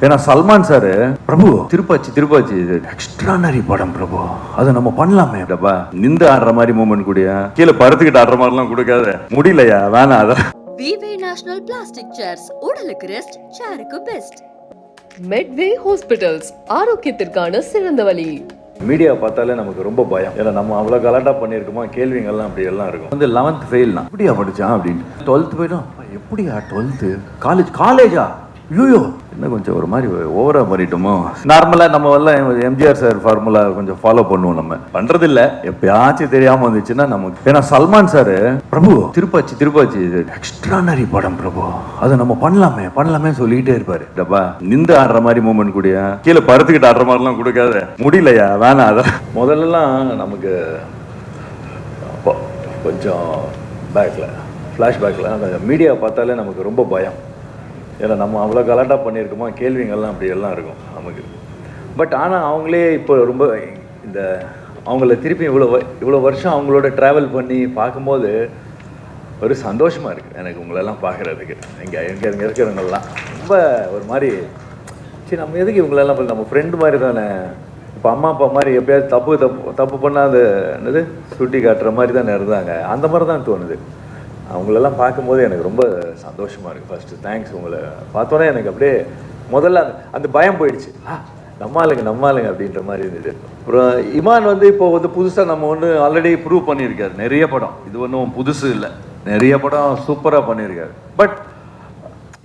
ஏன்னா சல்மான் சார் பிரபு திருப்பாச்சி எக்ஸ்ட்ரானரி படம் பிரபு, அதை நம்ம பண்ணலாமே டப்பா. நிந்து ஆடுற மாதிரி மூமெண்ட் கூடிய கீழே பருத்துக்கிட்டு ஆடுற மாதிரிலாம் கொடுக்காத, முடியலையா வேணாம். அதான் விவே நேஷனல் பிளாஸ்டிக் சேர்ஸ், உடலுக்கு ரெஸ்ட், சேருக்கு பெஸ்ட். மெட்வே ஹாஸ்பிட்டல்ஸ், ஆரோக்கியத்திற்கான சிறந்த வழி. மீடியா பார்த்தாலே நமக்கு ரொம்ப பயம். ஏன்னா நம்ம அவ்வளோ கலாட்டா பண்ணியிருக்கோமா, கேள்விங்கள்லாம் அப்படி எல்லாம் இருக்கும். வந்து 11th ஃபெயில்னா எப்படியா படித்தான் அப்படின்னு, 12th போயிடும் எப்படியா 12th காலேஜா ஐயோ இன்னும் கொஞ்சம் ஒரு மாதிரி ஓவரா பண்ணிட்டோமோ. நார்மலாக நம்ம எல்லாம் எம்ஜிஆர் சார் ஃபார்முலா கொஞ்சம் ஃபாலோ பண்ணுவோம், நம்ம பண்றது இல்லை. எப்பயாச்சும் தெரியாம வந்துச்சுன்னா நமக்கு. ஏன்னா சல்மான் சார் பிரபு திருப்பாச்சி எக்ஸ்ட்ரானரி படம் பிரபு, அதை நம்ம பண்ணலாமே சொல்லிக்கிட்டே இருப்பாரு டப்பா. நிந்து ஆடுற மாதிரி மூமெண்ட் கூடிய கீழே பருத்துக்கிட்டு ஆடுற மாதிரிலாம் கொடுக்காத, முடியலையா வேணாம். அதான் முதல்லலாம் நமக்கு கொஞ்சம் ஃப்ளாஷ்பேக்கில் மீடியா பார்த்தாலே நமக்கு ரொம்ப பயம். ஏன்னா நம்ம அவ்வளோ கலாட்டா பண்ணியிருக்கோமா, கேள்விங்கள்லாம் அப்படி எல்லாம் இருக்கும் நமக்கு. பட் ஆனால் அவங்களே இப்போ ரொம்ப இந்த அவங்கள திருப்பி இவ்வளோ வருஷம் அவங்களோட ட்ராவல் பண்ணி பார்க்கும்போது ஒரு சந்தோஷமாக இருக்குது எனக்கு உங்களெல்லாம் பார்க்குறதுக்கு. இங்கே இருக்கிறவங்கெல்லாம் ரொம்ப ஒரு மாதிரி சரி நம்ம எதுக்கு இவங்களெல்லாம் நம்ம ஃப்ரெண்டு மாதிரி தானே. இப்போ அம்மா அப்பா மாதிரி எப்பயாவது தப்பு பண்ணால் அது என்னது சுட்டி காட்டுற மாதிரி தானே இருந்தாங்க, அந்த மாதிரி தான் தோணுது. அவங்களெல்லாம் பார்க்கும்போது எனக்கு ரொம்ப சந்தோஷமாக இருக்குது. First thanks. உங்களை பார்த்தோன்னே எனக்கு அப்படியே முதல்ல அந்த பயம் போயிடுச்சு. நம்ம ஆளுங்க அப்படின்ற மாதிரி இருந்தது. அப்புறம் இமான் இப்போ புதுசாக நம்ம ஆல்ரெடி ப்ரூவ் பண்ணியிருக்காரு. நிறைய படம், இது ஒன்றும் புதுசு இல்லை, நிறைய படம் சூப்பராக பண்ணியிருக்காரு. பட்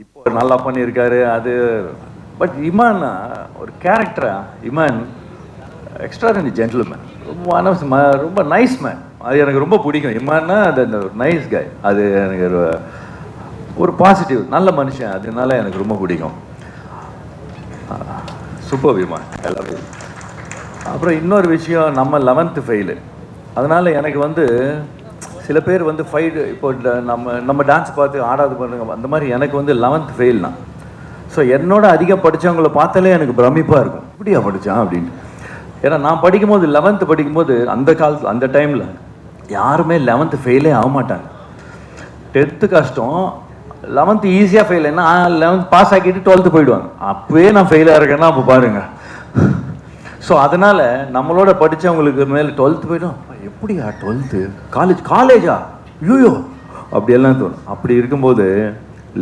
இப்போ நல்லா பண்ணியிருக்காரு அது. பட் இமான் ஒரு கேரக்டரா, இமான் எக்ஸ்ட்ராடனரி ஜென்டில்மேன், ரொம்ப நைஸ் மேன். அது எனக்கு ரொம்ப பிடிக்கும். இமான்னா அது அந்த நைஸ் காய், அது எனக்கு ஒரு பாசிட்டிவ் நல்ல மனுஷன், அதனால எனக்கு ரொம்ப பிடிக்கும். சூப்பர் இமான் எல்லாமே. அப்புறம் இன்னொரு விஷயம், நம்ம 11th ஃபெயிலு. அதனால் எனக்கு சில பேர் ஃபைட் இப்போ நம்ம டான்ஸ் பார்த்து ஆடாது பண்ணுங்க அந்த மாதிரி. எனக்கு 11th ஃபெயில்னா ஸோ என்னோட அதிகம் படித்தவங்கள பார்த்தாலே எனக்கு பிரமிப்பாக இருக்கும், இப்படியா படித்தான் அப்படின்னு. ஏன்னா நான் படிக்கும்போது 11th படிக்கும்போது அந்த டைமில் யாருமே 11th ஃபெயிலே ஆக மாட்டாங்க. 10th கஷ்டம், 11th ஈஸியாக ஃபெயில். ஏன்னா 11th பாஸ் ஆக்கிட்டு 12th போயிடுவாங்க. அப்போவே நான் ஃபெயிலாக இருக்கேன்னா அப்போ பாருங்கள். ஸோ அதனால் நம்மளோட படித்தவங்களுக்கு மேலே 12th போயிடும், எப்படியா 12th காலேஜா ஐயோ அப்படியெல்லாம் தோணும். அப்படி இருக்கும்போது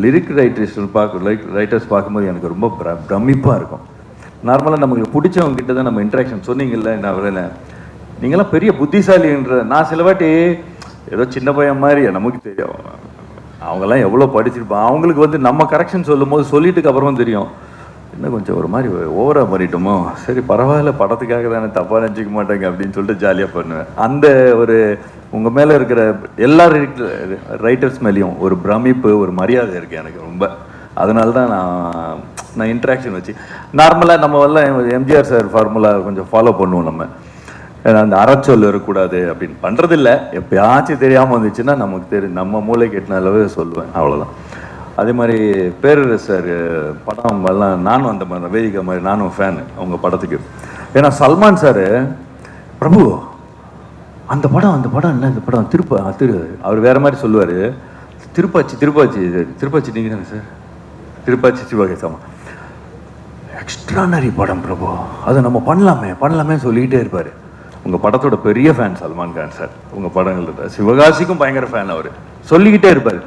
லிரிக் ரைட்டர்ஸ் பார்க்கும்போது எனக்கு ரொம்ப பிரமிப்பாக இருக்கும். நார்மலாக நமக்கு பிடிச்சவங்க கிட்ட தான் நம்ம இன்ட்ராக்ஷன். சொன்னீங்கல்ல நான் வரல, நீங்களாம் பெரிய புத்திசாலின்ற. நான் சில வாட்டி ஏதோ சின்ன பையன் மாதிரி நமக்கு தெரியும், அவங்கெல்லாம் எவ்வளோ படிச்சிருப்பான். அவங்களுக்கு நம்ம கரெக்ஷன் சொல்லும் போது சொல்லிட்டுக்கு அப்புறமா தெரியும் இன்னும் கொஞ்சம் ஒரு மாதிரி ஓவராக பண்ணிட்டோமோ. சரி பரவாயில்ல, படத்துக்காக தானே, தப்பாக நினச்சிக்க மாட்டேங்க அப்படின்னு சொல்லிட்டு ஜாலியாக பண்ணுவேன். அந்த ஒரு உங்கள் மேலே இருக்கிற எல்லா ரைட்டர்ஸ் மேலேயும் ஒரு பிரமிப்பு, ஒரு மரியாதை இருக்குது எனக்கு ரொம்ப. அதனால தான் நான் இன்ட்ராக்ஷன் வச்சு நார்மலாக நம்ம எல்லாம் எம்ஜிஆர் சார் ஃபார்முலா கொஞ்சம் ஃபாலோ பண்ணுவோம் நம்ம. ஏன்னா அந்த அறச்சொல் இருக்கக்கூடாது அப்படின்னு பண்ணுறதில்ல. எப்பயாச்சும் தெரியாமல் வந்துச்சுன்னா நமக்கு தெரியும், நம்ம மூளைக்கு எட்டின அளவு சொல்லுவேன், அவ்வளோதான். அதே மாதிரி பேரரசு சார் படம் எல்லாம் நானும் அந்த மாதிரி வேதிக்கா மாதிரி நானும் ஃபேனு அவங்க படத்துக்கு. ஏன்னா சல்மான் சார் பிரபு அந்த படம் என்ன இந்த படம் அவர் வேறு மாதிரி சொல்லுவார். திருப்பாச்சி நீங்கள் தானே சார், திருப்பாச்சி சிவகேசமா எக்ஸ்ட்ரானரி படம் பிரபு, அதை நம்ம பண்ணலாமே சொல்லிக்கிட்டே இருப்பார். உங்கள் படத்தோட பெரிய ஃபேன் சல்மான் கான் சார். உங்கள் படங்கள் சிவகாசிக்கும் பயங்கர ஃபேன். அவர் சொல்லிக்கிட்டே இருப்பார்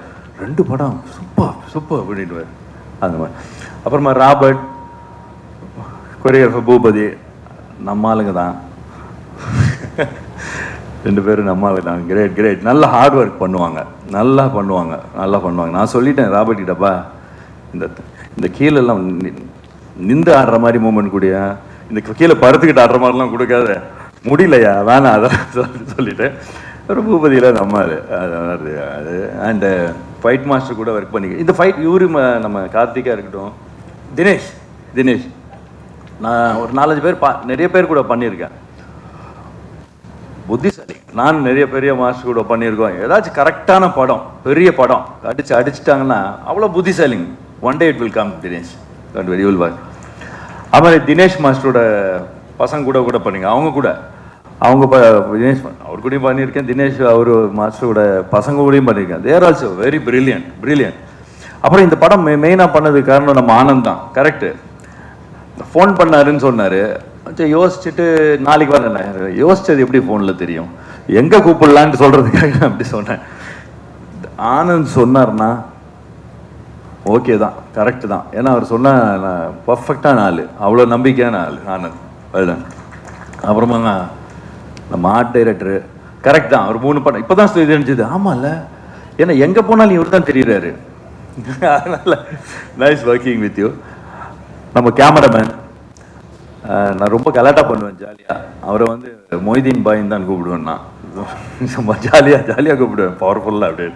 2 படம் சூப்பர் அப்படின்ட்டுவார் அந்த மாதிரி. அப்புறமா ராபர்ட், கொரியோகிராஃபர் பூபதி, நம்ம ஆளுங்க தான் 2 பேரும் நம்ம ஆளுங்க தான். கிரேட். நல்லா ஹார்ட் ஒர்க் பண்ணுவாங்க, நல்லா பண்ணுவாங்க. நான் சொல்லிட்டேன் ராபர்ட் கிட்டப்பா, இந்த கீழெல்லாம் நிந்து ஆடுற மாதிரி மூமெண்ட் கூடிய இந்த கீழே பருத்துக்கிட்டு ஆடுற மாதிரிலாம் கொடுக்காத, முடியலையா வேணாம். அதான் சொல்லிட்டேன். ஒரு பூபதியில் நம்ம அது அண்டு ஃபைட் மாஸ்டர் கூட ஒர்க் பண்ணிக்க. இந்த ஃபைட் நம்ம கார்த்திகா இருக்கட்டும், தினேஷ் நான் ஒரு 4-5 பேர் நிறைய பேர் கூட பண்ணியிருக்கேன். புத்திசாலி. நான் நிறைய பெரிய மாஸ்டர் கூட பண்ணியிருக்கோம். ஏதாச்சும் கரெக்டான படம், பெரிய படம் அடிச்சிட்டாங்கன்னா அவ்வளோ புத்திசாலிங்க. One day it will come. Dinesh very will work. அதுமாதிரி தினேஷ் மாஸ்டரோட பசங்க கூட பண்ணிங்க. அவங்க தினேஷ் அவர் கூடயும் பண்ணியிருக்கேன். தினேஷ் அவர் மாஸ்டரோட பசங்க கூடயும் பண்ணியிருக்கேன். தேர் ஆல்சோ வெரி பிரில்லியன்ட். அப்புறம் இந்த படம் மெயினாக பண்ணதுக்கு காரணம் நம்ம ஆனந்த் தான். கரெக்டு. ஃபோன் பண்ணாருன்னு சொன்னார். சரி யோசிச்சுட்டு நாளைக்கு வரேன். யோசிச்சது எப்படி ஃபோனில் தெரியும், எங்கே கூப்பிடலான்னு சொல்கிறதுக்காக அப்படி சொன்னேன். ஆனந்த் சொன்னார்னா ஓகே தான், கரெக்டு தான். ஏன்னா அவர் சொன்னால் நான் பர்ஃபெக்டான ஆள், அவ்வளோ நம்பிக்கையான ஆள் ஆனந்த். அதுதான். அப்புறமா நம்ம ஆர்ட் டைரக்டரு கரெக்ட் தான். அவர் 3 படம் இப்போ தான் இது நினச்சிது. ஆமாம்ல, ஏன்னா எங்கே போனாலும் இவர் தான் தெரியுறாரு. அதனால் நைஸ் ஒர்க்கிங் வித் யூ. நம்ம கேமராமேன் நான் ரொம்ப கலாட்டா பண்ணுவேன் ஜாலியாக. அவரை வந்து மொய்தீன் பாயின்னு தான் கூப்பிடுவேன். நான் சும்மா ஜாலியாக கூப்பிடுவேன், பவர்ஃபுல்லாக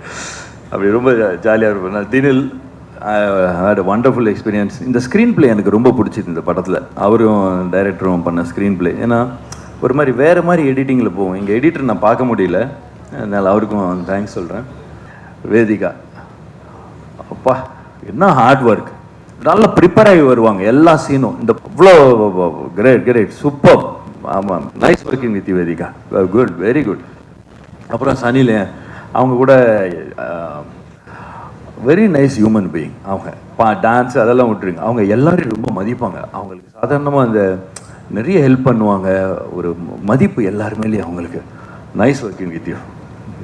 அப்படி ரொம்ப ஜாலியாக இருப்பேன். நான் தினில் ஹேட் வண்டர்ஃபுல் எக்ஸ்பீரியன்ஸ். இந்த ஸ்க்ரீன் பிளே எனக்கு ரொம்ப பிடிச்சிது இந்த படத்தில். அவரும் டைரக்டரும் பண்ண ஸ்க்ரீன் பிளே. ஏன்னா ஒரு மாதிரி வேறு மாதிரி எடிட்டிங்கில் போவோம். எங்கள் எடிட்டர் நான் பார்க்க முடியல, அதனால் அவருக்கும் தேங்க்ஸ் சொல்கிறேன். வேதிகா அப்பா என்ன ஹார்ட் ஒர்க், நல்லா ப்ரிப்பேர் ஆகி வருவாங்க எல்லா சீனும். இந்த இவ்வளோ கிரேட் சூப்பர். ஆமாம், nice working with Vedika, good, very good. அப்புறம் சனில அவங்க கூட வெரி நைஸ் ஹியூமன் பீயிங். அவங்க டான்ஸ் அதெல்லாம் விட்டுருங்க, அவங்க எல்லாரையும் ரொம்ப மதிப்பாங்க. அவங்களுக்கு சாதாரணமாக அந்த நிறைய ஹெல்ப் பண்ணுவாங்க, ஒரு மதிப்பு எல்லாருமேலேயும் அவங்களுக்கு. Nice working with you,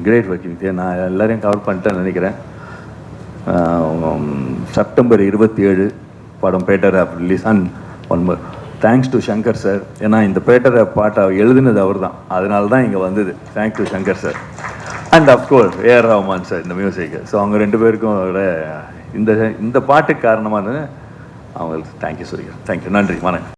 great working with you. நான் எல்லாரையும் கவர் பண்ணிட்டேன்னு நினைக்கிறேன். செப்டம்பர் 27 படம் Petta rap release. And one more thanks to Shankar sir. ஏன்னா இந்த பேட்டர் ஆப் பாட்டை எழுதுனது அவர் தான், அதனால தான் இங்கே வந்தது. Thanks to Shankar sir. And of course A R Rahman sir இந்த மியூசிக். ஸோ அவங்க 2 பேருக்கும் இந்த பாட்டுக்கு காரணமான அவங்களுக்கு தேங்க்யூ சொல்லிக்கிறேன். தேங்க்யூ, நன்றி, வணக்கம்.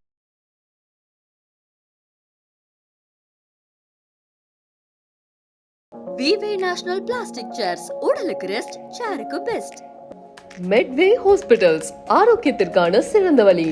விவே நேஷனல் பிளாஸ்டிக் சேர்ஸ் உடலுக்கு ரெஸ்ட், சேருக்கு பெஸ்ட். மெட்வே ஹாஸ்பிட்டல்ஸ், ஆரோக்கியத்திற்கான சிறந்த வழி.